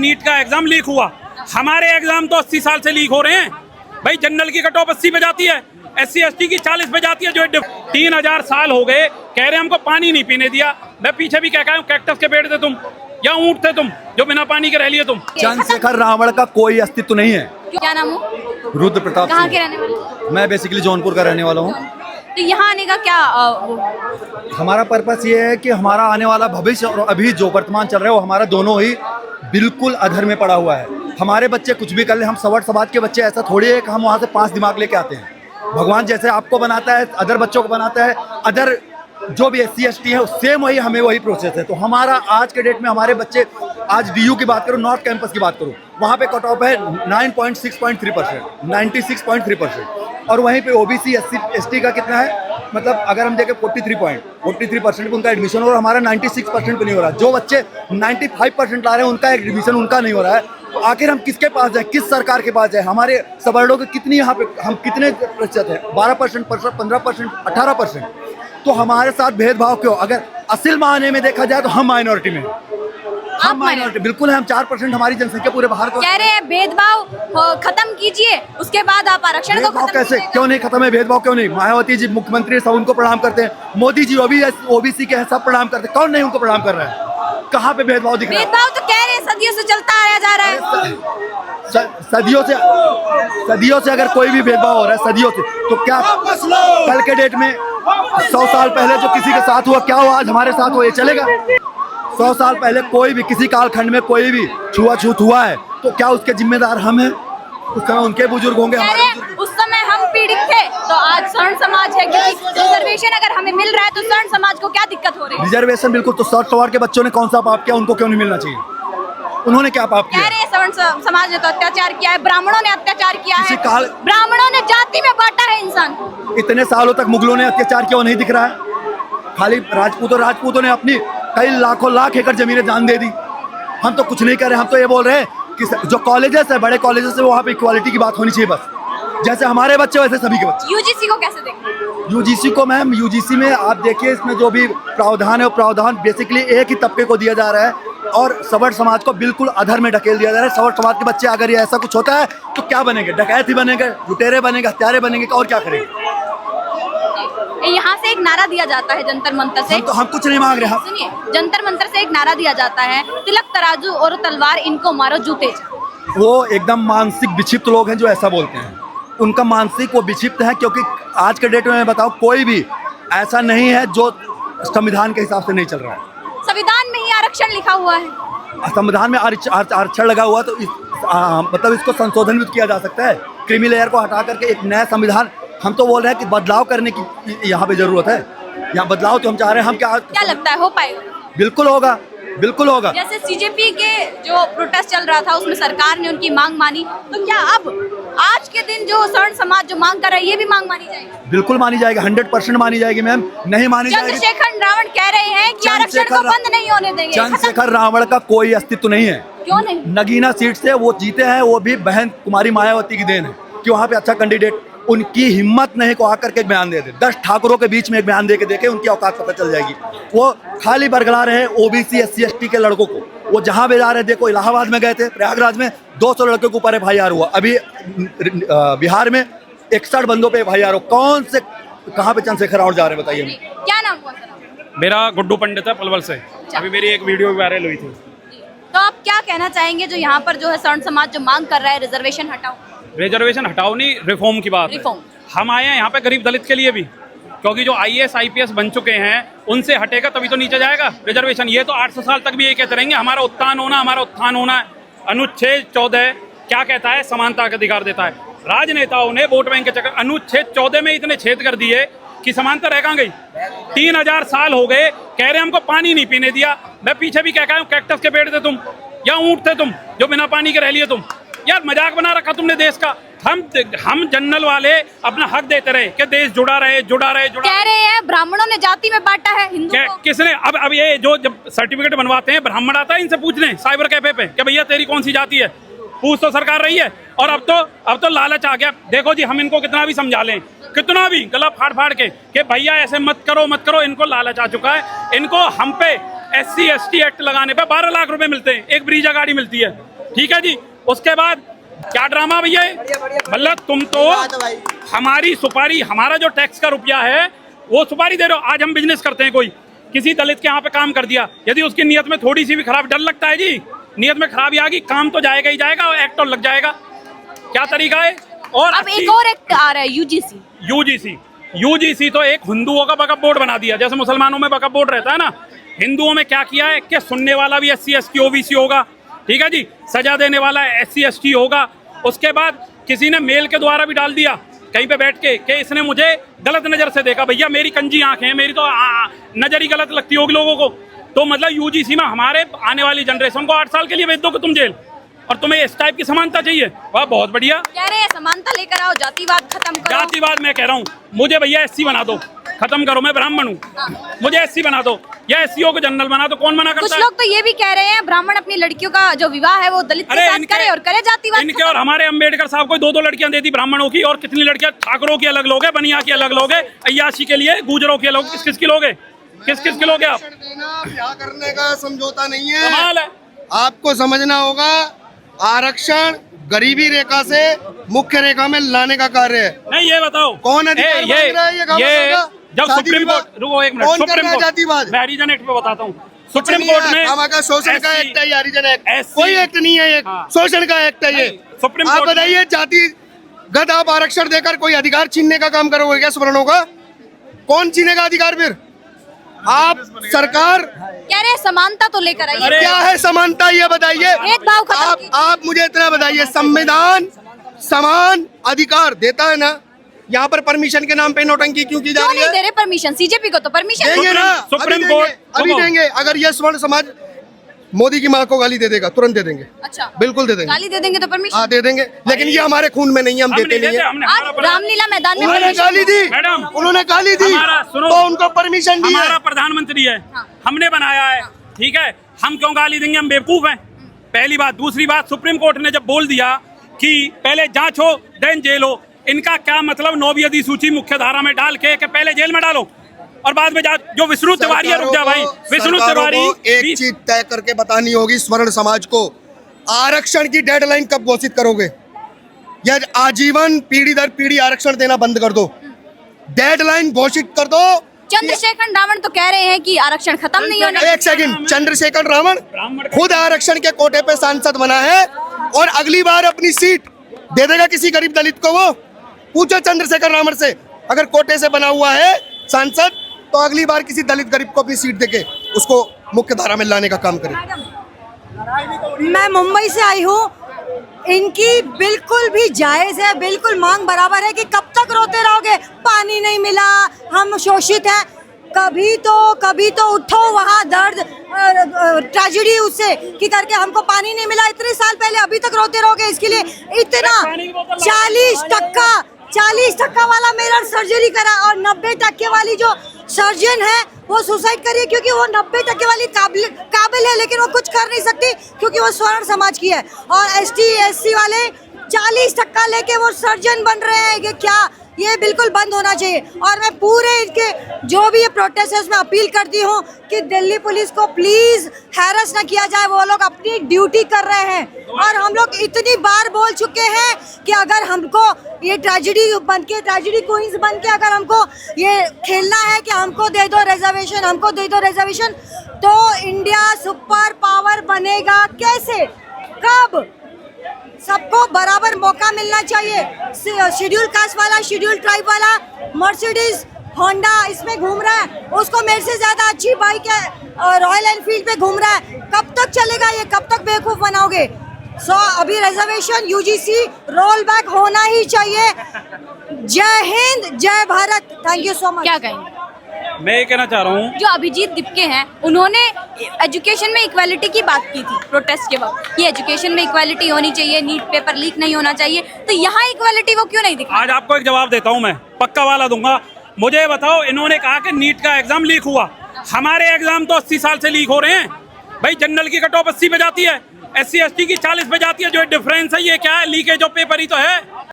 NEET का exam leak हुआ, हमारे एग्जाम तो 80 साल से लीक हो रहे हैं भाई। जनरल की कट ऑफ 80 पे जाती है, SC ST की 40 पे जाती है। जो 3000 साल हो गए कह रहे हमको पानी नहीं पीने दिया। मैं पीछे भी क्या हूँ, कैक्टस के पेड़ थे तुम या ऊंट थे तुम जो बिना पानी के रह लिए तुम। चंद्रशेखर रावण का कोई अस्तित्व नहीं है। क्या नाम हो? रुद्र प्रताप कहाँ सिंह। के रहने वाले? मैं बेसिकली जौनपुर का रहने वाला हूँ। तो यहाँ आने का क्या हमारा पर्पस ये है कि हमारा आने वाला भविष्य और अभी जो वर्तमान चल रहा है वो हमारा दोनों ही बिल्कुल अधर में पड़ा हुआ है। हमारे बच्चे कुछ भी कर ले, हम सवर्ण समाज के बच्चे ऐसा थोड़ी है कि हम वहाँ से 5 दिमाग लेके आते हैं। भगवान जैसे आपको बनाता है, अदर बच्चों को बनाता है, अदर जो भी SC ST है सेम वही हमें वही प्रोसेस है। तो हमारा आज के डेट में हमारे बच्चे, आज DU की बात करो, नॉर्थ कैंपस की बात करो, वहाँ पे कट ऑफ है 9.6.3%, 96.3%। और वहीं पे OBC SC ST का कितना है, मतलब अगर हम देखें 43% पे उनका एडमिशन हो रहा है, हमारा 96% पे नहीं हो रहा। जो बच्चे 95% ला रहे हैं उनका एडमिशन उनका नहीं हो रहा है। तो आखिर हम किसके पास जाए, किस सरकार के पास जाए? हमारे सवर्णों के कितनी यहाँ पे हम कितने प्रतिशत है? 12%, 15%, 18%। तो हमारे साथ भेदभाव क्यों? अगर असल मायने में देखा जाए तो हम माइनॉरिटी में, हम माइनॉरिटी बिल्कुल है। हम 4% हमारी जनसंख्या पूरे बाहर को कह रहे हैं भेदभाव खत्म कीजिए, उसके बाद आप आरक्षण को भेदभाव खत्म कैसे कीजिएगा। क्यों नहीं खत्म है? भेदभाव क्यों नहीं? मायावती जी मुख्यमंत्री सब उनको प्रणाम करते हैं, मोदी जी OBC के हैं सब प्रणाम करते हैं, कौन नहीं उनको प्रणाम कर रहा है? कहाँ पे भेदभाव दिख रहा है? भेदभाव तो कह रहे हैं सदियों से चलता आया जा रहा है। सदियों से अगर कोई भी भेदभाव हो रहा है, सदियों से, तो क्या कल के डेट में 100 साल पहले जो किसी के साथ हुआ क्या हुआ आज हमारे साथ हो? ये चलेगा? 100 साल पहले कोई भी किसी कालखंड में कोई भी छुआछूत हुआ है तो क्या उसके जिम्मेदार हम हैं? उस समय उनके बुजुर्ग होंगे, हमारे बुजुर्ग। उस समय हम पीड़ित थे तो आज स्वर्ण समाज है, क्योंकि रिजर्वेशन अगर हमें मिल रहा है तो स्वर्ण समाज को क्या दिक्कत हो रही है? रिजर्वेशन बिल्कुल, तो सर सवार के बच्चों ने कौन सा पाप किया? उनको क्यों नहीं मिलना चाहिए? उन्होंने क्या पाप कह किया? रहे हैं स्वर्ण समाज ने तो अत्याचार किया है, ब्राह्मणों ने अत्याचार किया है, किसी काल ब्राह्मणों ने जाति में बांटा है इंसान को। इतने सालों तक मुगलों ने अत्याचार क्यों नहीं दिख रहा है? खाली राजपूतों ने अपनी कई लाखों लाख एकड़ जमीनें दान दे दी। हम तो कुछ नहीं कर रहे, हम तो ये बोल रहे हैं कि जो कॉलेजेस है, बड़े कॉलेजेस है, वहाँ पे इक्वालिटी की बात होनी चाहिए बस। जैसे हमारे बच्चे वैसे सभी के बच्चे। UGC को कैसे देखते? UGC को मैम, UGC में आप देखिए इसमें जो भी प्रावधान है वो प्रावधान बेसिकली एक ही तबके को दिया जा रहा है और सवर्ण समाज को बिल्कुल अधर में ढकेल दिया जा रहा है। सवर्ण समाज के बच्चे अगर ये ऐसा कुछ होता है तो क्या बनेंगे? डकैत ही बनेंगे, लुटेरे बनेंगे, हत्यारे बनेंगे और क्या करेंगे? यहाँ से एक नारा दिया जाता है जंतर मंतर से, हम कुछ नहीं मांग रहे। सुनिए, जंतर मंतर से एक नारा दिया जाता है, तिलक तराजू और तलवार इनको मारो जूते। वो एकदम मानसिक विक्षिप्त लोग हैं जो ऐसा बोलते हैं। उनका मानसिक वो विक्षिप्त है, क्योंकि आज के डेट में मैं बताऊं कोई भी ऐसा नहीं है जो संविधान के हिसाब से नहीं चल रहा है। संविधान में ही आरक्षण लिखा हुआ है, संविधान में आरक्षण लगा हुआ, तो मतलब इसको संशोधन भी किया जा सकता है। क्रीमी लेयर को हटा करके एक नया संविधान, हम तो बोल रहे हैं कि बदलाव करने की यहाँ पे जरूरत है। यहाँ बदलाव तो हम चाह रहे हैं। हम क्या लगता है हो पाएगा? बिल्कुल होगा, बिल्कुल होगा। जैसे CJP के जो प्रोटेस्ट चल रहा था उसमें सरकार ने उनकी मांग मानी, तो क्या अब आज के दिन जो स्वर्ण समाज जो मांग कर रहा है ये भी मांग मानी जाएगी? बिल्कुल मानी जाएगी, 100% मानी जाएगी मैम। नहीं मानी जाएगी? चंद्रशेखर रावण कह रहे हैं कि आरक्षण को बंद नहीं होने देंगे। चंद्रशेखर रावण का कोई अस्तित्व नहीं है। क्यों नहीं? नगीना सीट से वो जीते हैं, वो भी बहन कुमारी मायावती की देन है कि वहाँ पे अच्छा कैंडिडेट, उनकी हिम्मत नहीं को आकर के एक बयान दे दे। 10 ठाकुरों के बीच में एक बयान दे के देखे, उनकी औकात पता चल जाएगी। वो खाली बरगला रहे हैं OBC SC ST के लड़कों को। वो जहाँ भी जा रहे, देखो इलाहाबाद में गए थे, प्रयागराज में 200 लड़कों के ऊपर FIR हुआ। अभी बिहार में 61 बंदों पे FIR हो। कौन से कहाँ पे चंद्रशेखर रावण जा रहे हैं बताइए? क्या नाम हुआ? मेरा गुड्डू पंडित है, पलवल से। अभी मेरी एक वीडियो वायरल हुई थी। तो आप क्या कहना चाहेंगे जो यहाँ पर जो है स्वर्ण समाज जो मांग कर रहा है रिजर्वेशन हटाओ? रिजर्वेशन हटाओ नहीं, रिफॉर्म की बात है। हम आए हैं यहाँ पे गरीब दलित के लिए भी, क्योंकि जो IAS IPS बन चुके हैं उनसे हटेगा तभी तो नीचे जाएगा रिजर्वेशन। ये तो 800 साल तक भी ये कहते रहेंगे हमारा उत्थान होना, हमारा उत्थान होना है। अनुच्छेद 14 क्या कहता है? समानता का अधिकार देता है। राजनेताओं ने वोट बैंक के चक्कर अनुच्छेद 14 में इतने छेद कर दिए कि समानता रह कहाँ गई? 3000 साल हो गए कह रहे हमको पानी नहीं पीने दिया। मैं पीछे भी क्या हूँ, कैक्टस के पेड़ थे तुम या ऊंट थे तुम जो बिना पानी के रह लिए तुम। यार मजाक बना रखा तुमने देश का। हम जनरल वाले अपना हक देते रहे कि देश जुड़ा रहे। कह रहे हैं ब्राह्मणों ने जाति में बांटा है हिंदू को। किसने? अब ये जो जब सर्टिफिकेट बनवाते हैं ब्राह्मण आता है, इनसे पूछ लें साइबर कैफे पे कि भैया तेरी कौन सी जाति है। पूछ तो सरकार रही है। और अब तो लालच आ गया। देखो जी, हम इनको कितना भी समझा लें, कितना भी गला फाड़ फाड़ के कि भैया ऐसे मत करो, इनको लालच आ चुका है। इनको हम पे SC ST एक्ट लगाने पे 12 लाख रुपए मिलते हैं, एक ब्रीजा गाड़ी मिलती है। ठीक है जी। उसके बाद क्या ड्रामा भैया है? मतलब तुम तो हमारी सुपारी, हमारा जो टैक्स का रुपया है वो सुपारी दे रहे हो। आज हम बिजनेस करते हैं, कोई किसी दलित के यहाँ पे काम कर दिया, यदि उसकी नीयत में थोड़ी सी भी खराब, डर लगता है जी, नीयत में खराबी आ गई, काम तो जाएगा ही जाएगा और एक्ट और लग जाएगा। क्या तरीका है? और अब एक और एक्ट आ रहा है, यूजीसी तो एक हिंदुओं का वक्फ बोर्ड बना दिया, जैसे मुसलमानों में वक्फ बोर्ड रहता है ना, हिंदुओं में क्या किया है कि सुनने वाला भी SC ST OBC होगा, ठीक है जी, सजा देने वाला SC ST होगा। उसके बाद किसी ने मेल के द्वारा भी डाल दिया कहीं पे बैठ के कि इसने मुझे गलत नजर से देखा। भैया मेरी कंजी आंखें हैं, मेरी तो नजर ही गलत लगती होगी लोगों को। तो मतलब यूजीसी में हमारे आने वाली जनरेशन को 8 साल के लिए भेज दो कि तुम जेल, और तुम्हें इस टाइप की समानता चाहिए, वाह बहुत बढ़िया। कह रहे हैं समानता लेकर आओ, जातिवाद खत्म करो। जातिवाद मैं कह रहा हूँ, मुझे भैया SC बना दो, खत्म करो, मैं ब्राह्मण हूँ, मुझे SC बना दो या SCO को जनरल बना दो, कौन मना करता है? कुछ लोग तो ये भी कह रहे हैं ब्राह्मण अपनी लड़कियों का जो विवाह है वो दलित के साथ करे और करे जातिवाद। इनके और हमारे अम्बेडकर साहब को 2-2 लड़कियां देती ब्राह्मणों की, और कितनी लड़कियां ठाकरों की अलग लोग है, बनिया की अलग लोग है, अय्याशी के लिए गुजरों के लोग, किस किस की लोग है, किस किस के लोग है आप? ब्याह करने का समझौता नहीं है, कमाल है। आपको समझना होगा आरक्षण गरीबी रेखा से मुख्य रेखा में लाने का कार्य है। नहीं ये बताओ कौन अधिकार मांग रहा है? ये जब सुप्रीम कोर्ट, रुको एक मिनट, कौन कर सुप्रीम रहा है कोर्ट, जातिवाद? मैं हरिजन एक्ट पे बताता हूँ, सुप्रीम कोर्ट में का शोषण का एक्ट है, हरिजन एक्ट, SC कोई एक्ट नहीं है, ये हाँ। शोषण का एक्ट है ये। सुप्रीम आप कोर्ट में- बताइए, जातिगत आप आरक्षण देकर कोई अधिकार छीनने का काम करोगे क्या सवर्णों का? कौन छीनेगा अधिकार फिर? आप सरकार कह रहे हैं समानता तो लेकर आइए। अरे क्या है समानता, ये बताइए। भेदभाव खत्म कीजिए। आप मुझे इतना बताइए, संविधान समान अधिकार देता है ना? यहाँ पर परमिशन के नाम पे नौटंकी क्यों की जा क्यों रही नहीं है? दे रहे परमिशन? सीजेपी को तो परमिशन देंगे ना, सुप्रीम अभी कोर्ट- देंगे, अभी सुनो। देंगे। अगर ये स्वर्ण समाज मोदी की माँ को गाली दे देगा, तुरंत दे देंगे, अच्छा बिल्कुल दे देंगे। गाली दे देंगे तो परमिशन। हाँ दे देंगे, लेकिन ये हमारे खून में नहीं है, हम देते नहीं है। हमने आज रामलीला मैदान में उन्होंने permission गाली दी, मैडम, उन्होंने गाली दी, हमारा सुनो, तो उनको परमिशन दी हमारा है। प्रधानमंत्री है, हाँ। हमने बनाया है, ठीक है, हम क्यों गाली देंगे? हम बेवकूफ हैं, पहली बात। दूसरी बात, सुप्रीम कोर्ट ने जब बोल दिया कि पहले जांच हो देन जेल हो, इनका क्या मतलब 9वीं अधिसूची मुख्य धारा में डाल के कि पहले जेल में डालो और बाद में जो विष्णु तिवारी है, रुक जा भाई, विष्णु तिवारी एक चीज तय करके बतानी होगी स्वर्ण समाज को, आरक्षण की डेडलाइन कब घोषित करोगे? या आजीवन पीढ़ी दर पीढ़ी आरक्षण देना बंद कर दो, डेडलाइन घोषित कर दो। चंद्रशेखर रावण तो कह रहे हैं कि आरक्षण खत्म नहीं होना। एक सेकंड, चंद्रशेखर रावण खुद आरक्षण के कोटे पे सांसद बना है और अगली बार अपनी सीट दे देगा किसी गरीब दलित को। वो पूछो चंद्रशेखर रावण से, अगर कोटे से बना हुआ है सांसद तो अगली बार किसी दलित गरीब को अपनी सीट देके उसको मुख्य धारा में लाने का काम करे। मैं मुंबई से आई हूँ, इनकी बिल्कुल भी जायज है, बिल्कुल मांग बराबर है कि कब तक रोते रहोगे, पानी नहीं मिला, हम शोषित हैं। कभी तो उठो, वहाँ दर्द ट्रेजेडी उससे कि करके हमको पानी नहीं मिला इतने साल पहले, अभी तक रोते रहोगे इसके लिए? इतना 40% वाला मेरा सर्जरी करा और 90% वाली जो सर्जन है वो सुसाइड करी क्योंकि वो 90% वाली काबिल है, लेकिन वो कुछ कर नहीं सकती क्योंकि वो स्वर्ण समाज की है। और ST SC वाले 40% लेके वो सर्जन बन रहे हैं। ये क्या, ये बिल्कुल बंद होना चाहिए। और मैं पूरे इनके जो भी ये प्रोटेस्ट है उसमें अपील करती हूँ कि दिल्ली पुलिस को प्लीज हैरेस ना किया जाए, वो लोग अपनी ड्यूटी कर रहे हैं। और हम लोग इतनी बार बोल चुके हैं कि अगर हमको ये ट्रेजेडी बन के, ट्रेजेडी क्वींस बन के अगर हमको ये खेलना है कि हमको दे दो रिजर्वेशन, हमको दे दो रिजर्वेशन, तो इंडिया सुपर पावर बनेगा कैसे, कब? सबको बराबर मौका मिलना चाहिए। शेड्यूल कास्ट वाला, शेड्यूल ट्राइब वाला मर्सिडीज होंडा इसमें घूम रहा है, उसको मेरे से ज्यादा अच्छी बाइक है रॉयल एनफील्ड पे घूम रहा है। कब तक चलेगा ये, कब तक बेवकूफ बनाओगे? अभी रिजर्वेशन UGC रोल बैक होना ही चाहिए। जय हिंद, जय Bharat, thank you so much. क्या कहेंगे? मैं ये कहना चाह रहा हूँ, जो अभिजीत दीपके हैं उन्होंने एजुकेशन में इक्वालिटी की बात की थी प्रोटेस्ट के वक्त, ये एजुकेशन में इक्वालिटी होनी चाहिए, नीट पेपर लीक नहीं होना चाहिए, तो यहाँ इक्वालिटी वो क्यों नहीं दिखा? आज आपको एक जवाब देता हूँ, मैं पक्का वाला दूंगा। मुझे बताओ, इन्होंने कहा कि नीट का एग्जाम लीक हुआ, हमारे एग्जाम तो 80 साल से लीक हो रहे हैं भाई। जनरल की कट ऑफ 80 पे जाती है, SC ST की 40 पे जाती है, जो डिफरेंस है ये क्या है? लीकेज ऑफ पेपर ही तो है।